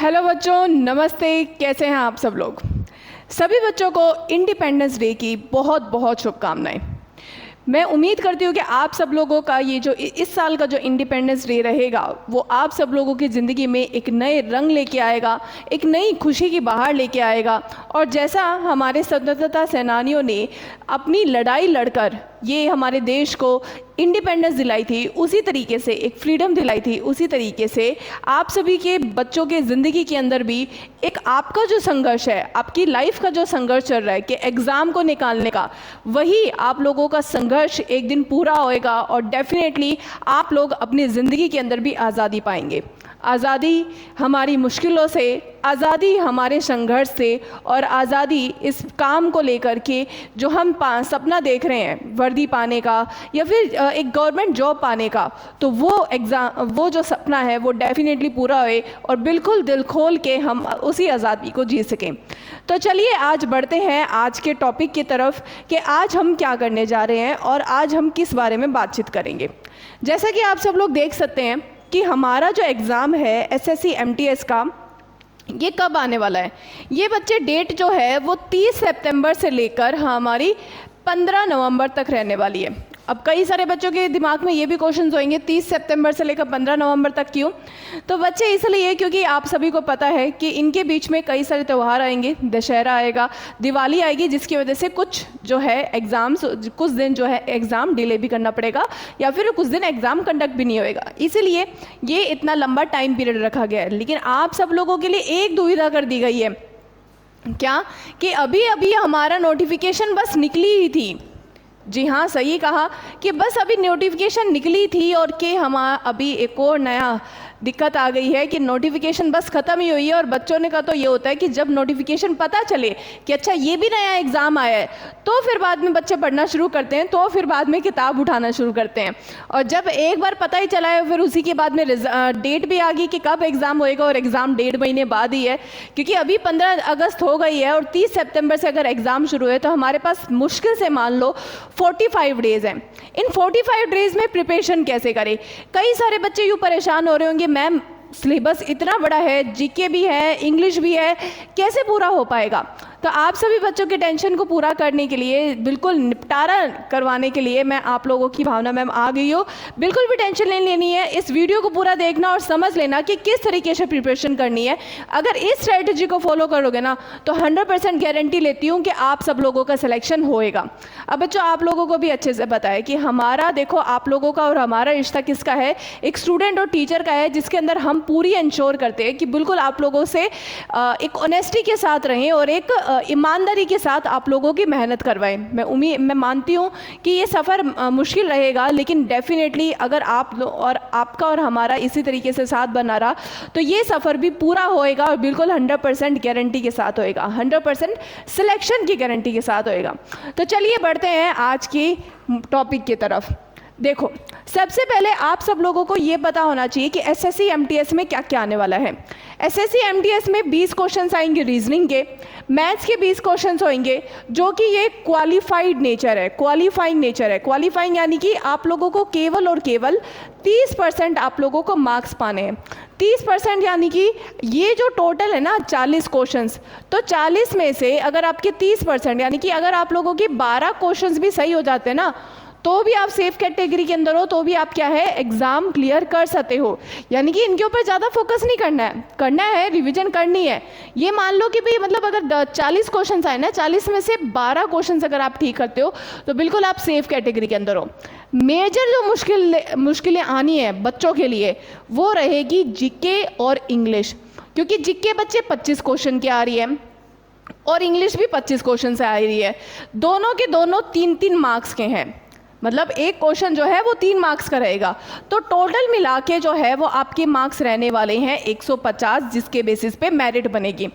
Hello बच्चों, नमस्ते। कैसे हैं आप सब लोग? सभी बच्चों को इंडिपेंडेंस डे की बहुत बहुत शुभकामनाएं। मैं उम्मीद करती हूँ कि आप सब लोगों का ये जो इस साल का जो इंडिपेंडेंस डे रहेगा वो आप सब लोगों की ज़िंदगी में एक नए रंग लेके आएगा, एक नई खुशी की बहार लेके आएगा। और जैसा हमारे स्वतंत्रता सेनानियों ने अपनी लड़ाई लड़कर ये हमारे देश को इंडिपेंडेंस दिलाई थी, उसी तरीके से एक फ्रीडम दिलाई थी, उसी तरीके से आप सभी के बच्चों के ज़िंदगी के अंदर भी एक आपका जो संघर्ष है, आपकी लाइफ का जो संघर्ष चल रहा है कि एग्ज़ाम को निकालने का, वही आप लोगों का संघर्ष एक दिन पूरा होएगा और डेफिनेटली आप लोग अपनी ज़िंदगी के अंदर भी आज़ादी पाएंगे। आज़ादी हमारी मुश्किलों से, आज़ादी हमारे संघर्ष से, और आज़ादी इस काम को लेकर के जो हम सपना देख रहे हैं वर्दी पाने का या फिर एक गवर्नमेंट जॉब पाने का, तो वो जो सपना है वो डेफिनेटली पूरा होए और बिल्कुल दिल खोल के हम उसी आज़ादी को जी सकें। तो चलिए आज बढ़ते हैं आज के टॉपिक की तरफ कि आज हम क्या करने जा रहे हैं और आज हम किस बारे में बातचीत करेंगे। जैसा कि आप सब लोग देख सकते हैं कि हमारा जो एग्ज़ाम है एसएससी एमटीएस का, ये कब आने वाला है। ये बच्चे डेट जो है वो 30 सितंबर से लेकर हमारी 15 नवंबर तक रहने वाली है। अब कई सारे बच्चों के दिमाग में ये भी क्वेश्चंस होंगे 30 सितंबर से लेकर 15 नवंबर तक क्यों? तो बच्चे इसलिए क्योंकि आप सभी को पता है कि इनके बीच में कई सारे त्यौहार आएंगे, दशहरा आएगा, दिवाली आएगी, जिसकी वजह से कुछ जो है एग्ज़ाम्स, कुछ दिन जो है एग्ज़ाम डिले भी करना पड़ेगा या फिर कुछ दिन एग्ज़ाम कंडक्ट भी नहीं होएगा। इसीलिए ये इतना लंबा टाइम पीरियड रखा गया है। लेकिन आप सब लोगों के लिए एक दुविधा कर दी गई है, क्या कि अभी अभी हमारा नोटिफिकेशन बस निकली ही थी। जी हाँ, सही कहा कि बस अभी नोटिफिकेशन निकली थी और कि हम अभी एक और नया दिक्कत आ गई है कि नोटिफिकेशन बस ख़त्म ही हुई है। और बच्चों ने का तो ये होता है कि जब नोटिफिकेशन पता चले कि अच्छा ये भी नया एग्ज़ाम आया है, तो फिर बाद में बच्चे पढ़ना शुरू करते हैं, तो फिर बाद में किताब उठाना शुरू करते हैं। और जब एक बार पता ही चला है, फिर उसी के बाद में डेट भी आ गई कि कब एग्ज़ाम होएगा, और एग्ज़ाम 1.5 महीने बाद ही है, क्योंकि अभी 15 अगस्त हो गई है और 30 सितंबर से अगर एग्ज़ाम शुरू है तो हमारे पास मुश्किल से मान लो 45 डेज़ हैं। इन 45 डेज़ में प्रिपरेशन कैसे करें? कई सारे बच्चे यूँ परेशान हो रहे होंगे, मैम सिलेबस इतना बड़ा है, जीके भी है, इंग्लिश भी है, कैसे पूरा हो पाएगा? तो आप सभी बच्चों के टेंशन को पूरा करने के लिए, बिल्कुल निपटारा करवाने के लिए मैं आप लोगों की भावना मैम आ गई हो। बिल्कुल भी टेंशन नहीं लेनी है, इस वीडियो को पूरा देखना और समझ लेना कि किस तरीके से प्रिपरेशन करनी है। अगर इस स्ट्रेटजी को फॉलो करोगे ना तो 100% गारंटी लेती हूँ कि आप सब लोगों का सिलेक्शन होएगा। अब बच्चों आप लोगों को भी अच्छे से पता है कि हमारा, देखो आप लोगों का और हमारा रिश्ता किसका है, एक स्टूडेंट और टीचर का है, जिसके अंदर हम पूरी इंश्योर करते हैं कि बिल्कुल आप लोगों से एक ऑनेस्टी के साथ रहें और एक ईमानदारी के साथ आप लोगों की मेहनत करवाएं। मैं मानती हूँ कि ये सफ़र मुश्किल रहेगा, लेकिन डेफिनेटली अगर आप और आपका और हमारा इसी तरीके से साथ बना रहा तो ये सफ़र भी पूरा होएगा और बिल्कुल 100% गारंटी के साथ होएगा, 100% सिलेक्शन की गारंटी के साथ होएगा। तो चलिए बढ़ते हैं आज की टॉपिक की तरफ। देखो, सबसे पहले आप सब लोगों को ये पता होना चाहिए कि एसएससी एमटीएस में क्या क्या आने वाला है। एसएससी एमटीएस में 20 क्वेश्चंस आएंगे रीजनिंग के, मैथ्स के 20 क्वेश्चंस होंगे, जो कि ये क्वालिफाइड नेचर है, क्वालिफाइंग नेचर है। क्वालिफाइंग यानी कि आप लोगों को केवल और केवल 30% आप लोगों को मार्क्स पाने हैं। 30% यानी कि ये जो टोटल है ना 40 क्वेश्चंस, तो 40 में से अगर आपके 30% यानी कि अगर आप लोगों के 12 क्वेश्चंस भी सही हो जाते हैं ना, तो भी आप सेफ कैटेगरी के अंदर हो, तो भी आप क्या है एग्ज़ाम क्लियर कर सकते हो। यानी कि इनके ऊपर ज़्यादा फोकस नहीं करना है, रिवीजन करनी है। ये मान लो कि भाई मतलब अगर 40 क्वेश्चन आए ना, 40 में से 12 क्वेश्चन अगर आप ठीक करते हो तो बिल्कुल आप सेफ कैटेगरी के अंदर हो। मेजर जो मुश्किलें आनी है बच्चों के लिए वो रहेगी जीके और इंग्लिश, क्योंकि जीके बच्चे 25 क्वेश्चन की आ रही है और इंग्लिश भी 25 क्वेश्चन से आ रही है। दोनों के दोनों 3-3 मार्क्स के हैं, मतलब एक क्वेश्चन जो है वो 3 मार्क्स का रहेगा। तो टोटल मिला के जो है वो आपके मार्क्स रहने वाले हैं 150, जिसके बेसिस पे मेरिट बनेगी।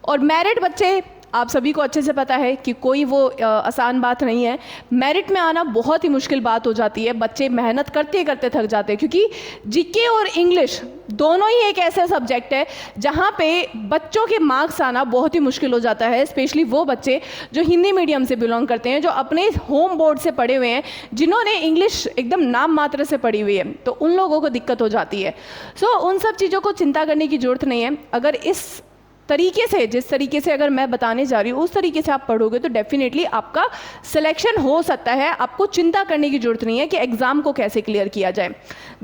और मेरिट बच्चे आप सभी को अच्छे से पता है कि कोई वो आसान बात नहीं है। मेरिट में आना बहुत ही मुश्किल बात हो जाती है, बच्चे मेहनत करते करते थक जाते हैं, क्योंकि जीके और इंग्लिश दोनों ही एक ऐसा सब्जेक्ट है जहाँ पे बच्चों के मार्क्स आना बहुत ही मुश्किल हो जाता है। स्पेशली वो बच्चे जो हिंदी मीडियम से बिलोंग करते हैं, जो अपने होम बोर्ड से पढ़े हुए हैं, जिन्होंने इंग्लिश एकदम नाम मात्र से पढ़ी हुई है, तो उन लोगों को दिक्कत हो जाती है। सो उन सब चीज़ों को चिंता करने की ज़रूरत नहीं है। अगर इस तरीके से, जिस तरीके से अगर मैं बताने जा रही हूँ उस तरीके से आप पढ़ोगे तो डेफिनेटली आपका सिलेक्शन हो सकता है। आपको चिंता करने की ज़रूरत नहीं है कि एग्ज़ाम को कैसे क्लियर किया जाए।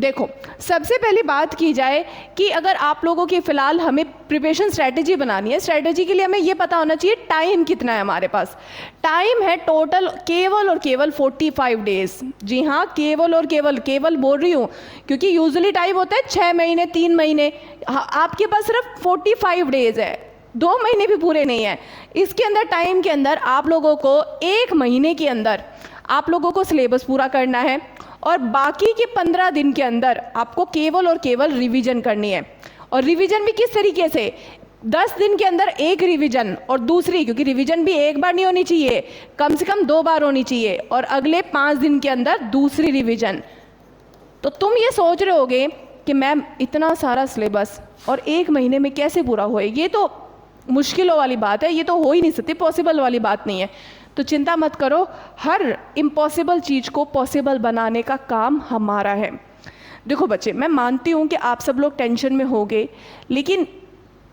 देखो, सबसे पहली बात की जाए कि अगर आप लोगों की फ़िलहाल हमें प्रिपरेशन स्ट्रैटेजी बनानी है, स्ट्रैटेजी के लिए हमें ये पता होना चाहिए टाइम कितना है हमारे पास। टाइम है टोटल केवल और केवल 45 डेज़। जी हाँ, केवल और केवल बोल रही हूँ, क्योंकि यूजुअली टाइम होता है 6 महीने, 3 महीने। आपके पास सिर्फ 45 डेज़ है, 2 महीने भी पूरे नहीं है। इसके अंदर, टाइम के अंदर आप लोगों को 1 महीने के अंदर आप लोगों को सिलेबस पूरा करना है, और बाकी के 15 दिन के अंदर आपको केवल और केवल रिवीजन करनी है। और रिवीजन भी किस तरीके से? 10 दिन के अंदर एक रिवीजन, और दूसरी, क्योंकि रिवीजन भी एक बार नहीं होनी चाहिए, कम से कम 2 बार होनी चाहिए, और अगले 5 दिन के अंदर दूसरी रिवीजन। तो तुम ये सोच रहे होगे कि मैम इतना सारा सिलेबस और 1 महीने में कैसे पूरा होएगा? ये तो मुश्किलों वाली बात है, ये तो हो ही नहीं सकती, पॉसिबल वाली बात नहीं है। तो चिंता मत करो, हर इम्पॉसिबल चीज़ को पॉसिबल बनाने का काम हमारा है। देखो बच्चे, मैं मानती हूँ कि आप सब लोग टेंशन में होगे, लेकिन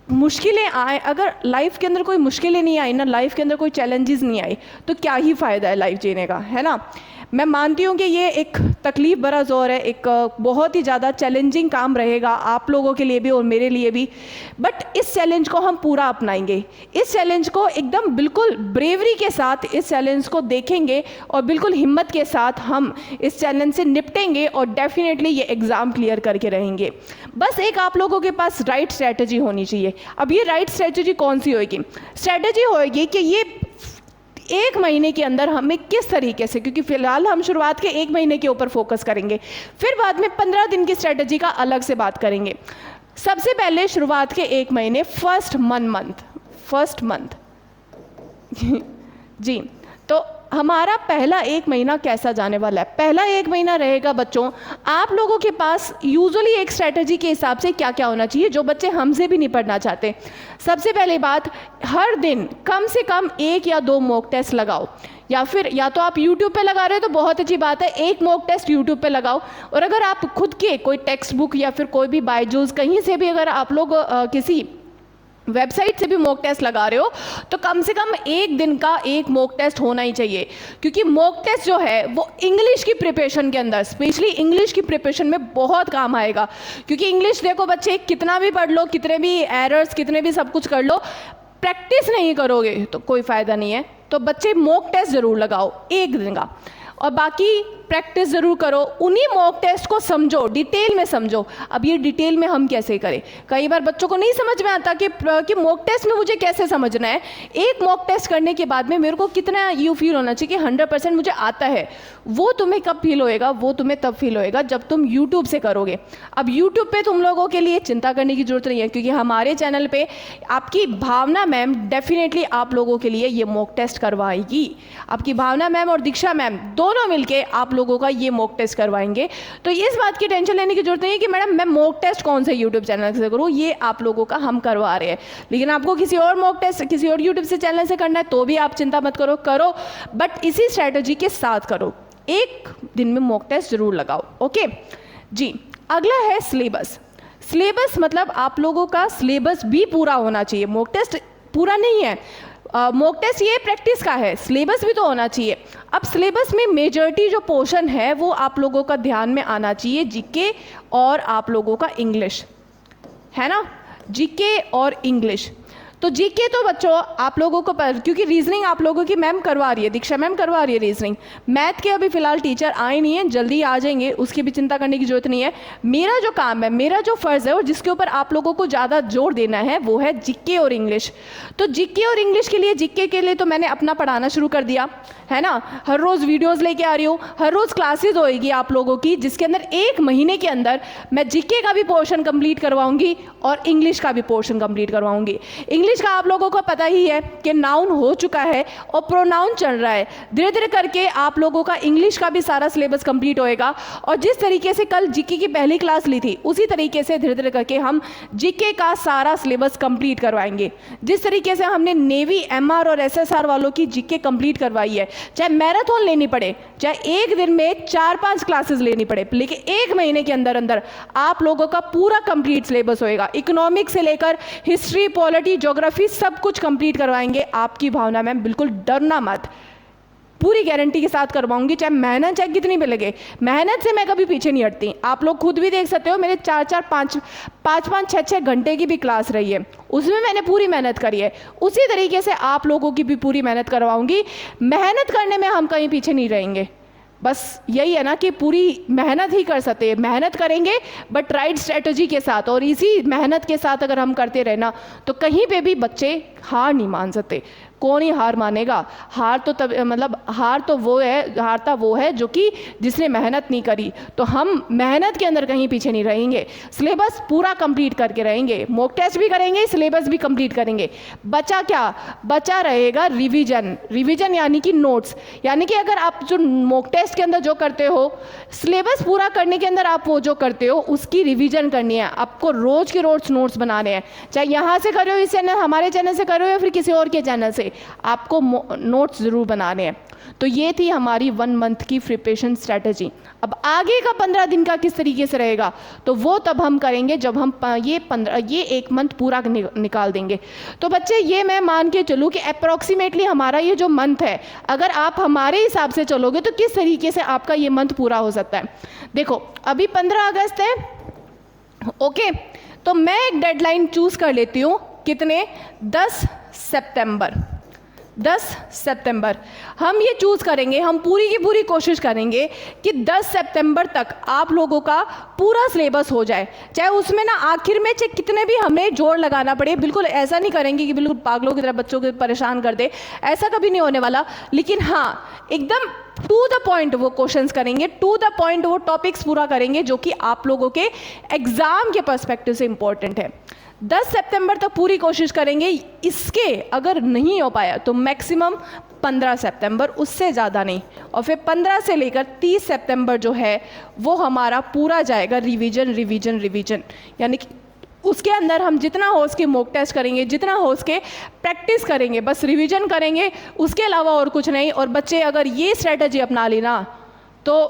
मुश्किलें आए, अगर लाइफ के अंदर कोई मुश्किलें नहीं आई ना, लाइफ के अंदर कोई चैलेंजेस नहीं आई, तो क्या ही फ़ायदा है लाइफ जीने का, है ना। मैं मानती हूँ कि ये एक तकलीफ़ भरा दौर है, एक बहुत ही ज़्यादा चैलेंजिंग काम रहेगा आप लोगों के लिए भी और मेरे लिए भी, बट इस चैलेंज को हम पूरा अपनाएंगे। इस चैलेंज को एकदम बिल्कुल ब्रेवरी के साथ इस चैलेंज को देखेंगे, और बिल्कुल हिम्मत के साथ हम इस चैलेंज से निपटेंगे, और डेफिनेटली ये एग्ज़ाम क्लियर करके रहेंगे। बस एक आप लोगों के पास राइट स्ट्रैटेजी होनी चाहिए। अब ये राइट स्ट्रैटेजी कौन सी होएगी? स्ट्रैटेजी होएगी कि ये 1 महीने के अंदर हमें किस तरीके से, क्योंकि फिलहाल हम शुरुआत के 1 महीने के ऊपर फोकस करेंगे, फिर बाद में 15 दिन की स्ट्रैटेजी का अलग से बात करेंगे। सबसे पहले शुरुआत के 1 महीने, फर्स्ट मंथ जी, तो हमारा पहला 1 महीना कैसा जाने वाला है? पहला 1 महीना रहेगा बच्चों, आप लोगों के पास यूजुअली एक स्ट्रैटेजी के हिसाब से क्या क्या होना चाहिए, जो बच्चे हमसे भी नहीं पढ़ना चाहते। सबसे पहली बात, हर दिन कम से कम 1 या 2 मॉक टेस्ट लगाओ, या फिर या तो आप YouTube पे लगा रहे हो तो बहुत अच्छी बात है, 1 मॉक टेस्ट YouTube पे लगाओ। और अगर आप खुद के कोई टेक्स्ट बुक या फिर कोई भी बायजूस कहीं से भी अगर आप लोग किसी वेबसाइट से भी मॉक टेस्ट लगा रहे हो, तो कम से कम 1 दिन का 1 मॉक टेस्ट होना ही चाहिए, क्योंकि मॉक टेस्ट जो है वो इंग्लिश की प्रिपरेशन के अंदर, स्पेशली इंग्लिश की प्रिपरेशन में बहुत काम आएगा। क्योंकि इंग्लिश, देखो बच्चे, कितना भी पढ़ लो, कितने भी एरर्स, कितने भी सब कुछ कर लो, प्रैक्टिस नहीं करोगे तो कोई फ़ायदा नहीं है। तो बच्चे मॉक टेस्ट ज़रूर लगाओ 1 दिन का, और बाकी प्रैक्टिस ज़रूर करो। उन्हीं मॉक टेस्ट को समझो, डिटेल में समझो। अब ये डिटेल में हम कैसे करें? कई बार बच्चों को नहीं समझ में आता कि मॉक टेस्ट में मुझे कैसे समझना है। एक मॉक टेस्ट करने के बाद में मेरे को कितना यू फील होना चाहिए कि 100% मुझे आता है। वो तुम्हें कब फील होएगा? वो तुम्हें तब फील होएगा जब तुम यूट्यूब से करोगे। अब यूट्यूब पे तुम लोगों के लिए चिंता करने की ज़रूरत नहीं है, क्योंकि हमारे चैनल पे आपकी भावना मैम डेफिनेटली आप लोगों के लिए ये मॉक टेस्ट करवाएगी। आपकी भावना मैम और दीक्षा मैम दोनों मिलके आप लोगों का ये मॉक टेस्ट करवाएंगे। तो इस बात की टेंशन लेने की जरूरत नहीं है कि मैडम मैं मॉक टेस्ट कौन से यूट्यूब चैनल से करूँ, ये आप लोगों का हम करवा रहे हैं। लेकिन आपको किसी और मॉक टेस्ट किसी और यूट्यूब से चैनल से करना है तो भी आप चिंता मत करो, बट इसी स्ट्रैटेजी के साथ करो। 1 दिन में मॉक टेस्ट जरूर लगाओ, ओके जी। अगला है सिलेबस। सिलेबस मतलब आप लोगों का सिलेबस भी पूरा होना चाहिए। मॉक टेस्ट पूरा नहीं है, मॉक टेस्ट ये प्रैक्टिस का है, सिलेबस भी तो होना चाहिए। अब सिलेबस में मेजॉरिटी जो पोर्शन है वो आप लोगों का ध्यान में आना चाहिए, जीके और आप लोगों का इंग्लिश, है ना, जीके और इंग्लिश। तो जीके तो बच्चों आप लोगों को क्योंकि रीजनिंग आप लोगों की मैम करवा रही है, दीक्षा मैम करवा रही है रीजनिंग। मैथ के अभी फिलहाल टीचर आए नहीं हैं, जल्दी आ जाएंगे, उसकी भी चिंता करने की जरूरत नहीं है। मेरा जो काम है, मेरा जो फ़र्ज़ है और जिसके ऊपर आप लोगों को ज़्यादा जोर देना है वो है जीके और इंग्लिश। तो जीके और इंग्लिश के लिए, जीके के लिए तो मैंने अपना पढ़ाना शुरू कर दिया है ना। हर रोज़ वीडियोज़ लेके आ रही हूँ, हर रोज़ क्लासेज होएगी आप लोगों की, जिसके अंदर 1 महीने के अंदर मैं जीके का भी पोर्शन कंप्लीट करवाऊंगी और इंग्लिश का भी पोर्शन कंप्लीट करवाऊंगी। इंग्लिश इंग्लिश का आप लोगों को पता ही है कि नाउन हो चुका है और प्रोनाउन चल रहा है। धीरे धीरे करके आप लोगों का इंग्लिश का भी सारा सिलेबस कंप्लीट होएगा और जिस तरीके से कल जीके की पहली क्लास ली थी उसी तरीके से धीरे धीरे करके हम जीके का सारा सिलेबस कंप्लीट करवाएंगे। जिस तरीके से हमने नेवी, एमआर और एसएसआर वालों की जीके कंप्लीट करवाई है, चाहे मैराथन लेनी पड़े, चाहे एक दिन में 4-5 क्लासेस लेनी पड़े, लेकिन एक महीने के अंदर अंदर आप लोगों का पूरा कंप्लीट सिलेबस होएगा। इकोनॉमिक्स से लेकर हिस्ट्री, पॉलिटी, ज्योग्राफी सब कुछ कंप्लीट करवाएंगे। आपकी भावना मैम, बिल्कुल डरना मत, पूरी गारंटी के साथ करवाऊंगी, चाहे मेहनत चाहे कितनी भी लगे। मेहनत से मैं कभी पीछे नहीं हटती। आप लोग खुद भी देख सकते हो, मेरे 4-5, 6-6 घंटे की भी क्लास रही है, उसमें मैंने पूरी मेहनत करी है। उसी तरीके से आप लोगों की भी पूरी मेहनत करवाऊंगी। मेहनत करने में हम कहीं पीछे नहीं रहेंगे। बस यही है ना कि पूरी मेहनत ही कर सकते हैं, मेहनत करेंगे बट राइट स्ट्रेटजी के साथ, और इसी मेहनत के साथ अगर हम करते रहना तो कहीं पे भी बच्चे हार नहीं मान सकते। कौन ही हार मानेगा? हार तो तब मतलब हारता वो है जो कि जिसने मेहनत नहीं करी। तो हम मेहनत के अंदर कहीं पीछे नहीं रहेंगे, सिलेबस पूरा कंप्लीट करके रहेंगे, मॉक टेस्ट भी करेंगे, सिलेबस भी कंप्लीट करेंगे। बचा क्या? बचा रहेगा रिवीजन। रिवीजन यानी कि नोट्स, यानी कि अगर आप जो मॉक टेस्ट के अंदर जो करते हो, सिलेबस पूरा करने के अंदर आप वो जो करते हो उसकी रिवीजन करनी है। आपको रोज के रोज नोट्स बनाने हैं, चाहे यहाँ से करो, इस चैनल हमारे चैनल से करो या फिर किसी और के चैनल से, आपको नोट्स जरूर बनाने हैं। तो ये थी हमारी 1 मंथ की प्रिपरेशन स्ट्रैटेजी। अब आगे का 15 दिन का किस तरीके से रहेगा तो वो तब हम करेंगे जब हम ये 1 मंथ पूरा निकाल देंगे। तो बच्चे ये मैं मान के चलूँ कि अप्रॉक्सीमेटली हमारा ये जो मंथ है, अगर आप हमारे हिसाब से चलोगे तो किस तरीके से आपका ये मंथ पूरा हो सकता है। देखो अभी 15 अगस्त है, ओके, तो मैं एक डेडलाइन चूज कर लेती हूँ। कितने? 10 सितंबर। 10 सितंबर हम ये चूज करेंगे, हम पूरी की पूरी कोशिश करेंगे कि 10 सितंबर तक आप लोगों का पूरा सिलेबस हो जाए, चाहे उसमें ना आखिर में चाहे कितने भी हमें जोड़ लगाना पड़े। बिल्कुल ऐसा नहीं करेंगे कि बिल्कुल पागलों की तरह बच्चों को परेशान कर दे, ऐसा कभी नहीं होने वाला। लेकिन हाँ, एकदम टू द पॉइंट वो क्वेश्चंस करेंगे, टू द पॉइंट वो टॉपिक्स पूरा करेंगे जो कि आप लोगों के एग्जाम के पर्सपेक्टिव से इंपॉर्टेंट है। 10 सितंबर तक पूरी कोशिश करेंगे। इसके अगर नहीं हो पाया तो मैक्सिमम 15 सितंबर, उससे ज़्यादा नहीं। और फिर 15 से लेकर 30 सितंबर जो है वो हमारा पूरा जाएगा रिवीजन रिवीजन रिवीजन, यानी कि उसके अंदर हम जितना हो उसके मॉक टेस्ट करेंगे, जितना हो उसके प्रैक्टिस करेंगे, बस रिवीजन करेंगे, उसके अलावा और कुछ नहीं। और बच्चे अगर ये स्ट्रेटजी अपना ली ना तो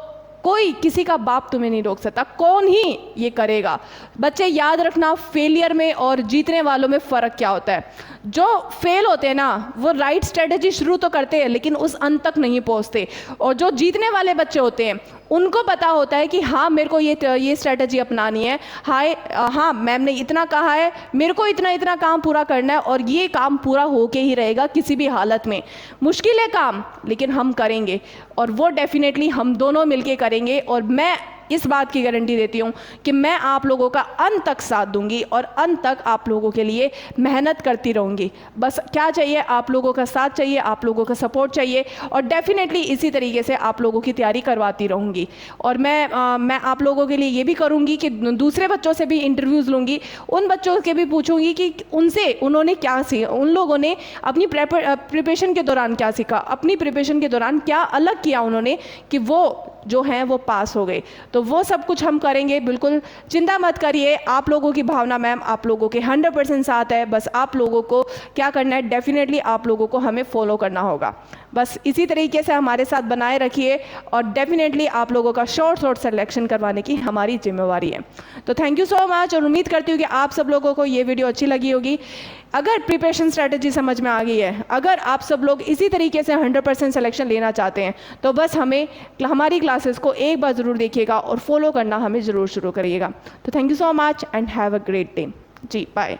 कोई किसी का बाप तुम्हें नहीं रोक सकता, कौन ही ये करेगा। बच्चे याद रखना, फेलियर में और जीतने वालों में फ़र्क क्या होता है। जो फेल होते हैं ना वो राइट स्ट्रेटजी शुरू तो करते हैं लेकिन उस अंत तक नहीं पहुंचते, और जो जीतने वाले बच्चे होते हैं उनको पता होता है कि हाँ मेरे को ये स्ट्रेटजी अपनानी है, हाँ मैम ने इतना कहा है, मेरे को इतना इतना काम पूरा करना है और ये काम पूरा होके ही रहेगा किसी भी हालत में। मुश्किल है काम लेकिन हम करेंगे, और वो डेफिनेटली हम दोनों मिलके करेंगे। और मैं इस बात की गारंटी देती हूँ कि मैं आप लोगों का अंत तक साथ दूंगी और अंत तक आप लोगों के लिए मेहनत करती रहूँगी। बस क्या चाहिए? आप लोगों का साथ चाहिए, आप लोगों का सपोर्ट चाहिए, और डेफिनेटली इसी तरीके से आप लोगों की तैयारी करवाती रहूँगी। और मैं आप लोगों के लिए ये भी करूँगी कि दूसरे बच्चों से भी इंटरव्यूज़ लूँगी, उन बच्चों के भी पूछूँगी कि उन्होंने क्या सीखा, उन लोगों ने अपनी प्रिपरेशन के दौरान क्या सीखा, अपनी प्रिपरेशन के दौरान क्या अलग किया उन्होंने कि वो जो हैं वो पास हो गए। तो वो सब कुछ हम करेंगे, बिल्कुल चिंता मत करिए। आप लोगों की भावना मैम आप लोगों के 100% साथ है। बस आप लोगों को क्या करना है, डेफिनेटली आप लोगों को हमें फॉलो करना होगा। बस इसी तरीके से हमारे साथ बनाए रखिए और डेफिनेटली आप लोगों का शॉर्ट सिलेक्शन करवाने की हमारी जिम्मेवारी है। तो थैंक यू सो मच, और उम्मीद करती हूँ कि आप सब लोगों को ये वीडियो अच्छी लगी होगी। अगर प्रिपरेशन स्ट्रेटजी समझ में आ गई है, अगर आप सब लोग इसी तरीके से 100% सिलेक्शन लेना चाहते हैं तो बस हमारी क्लासेस को एक बार ज़रूर देखिएगा और फॉलो करना हमें ज़रूर शुरू करिएगा। तो thank you so much and have a great day. जी बाय।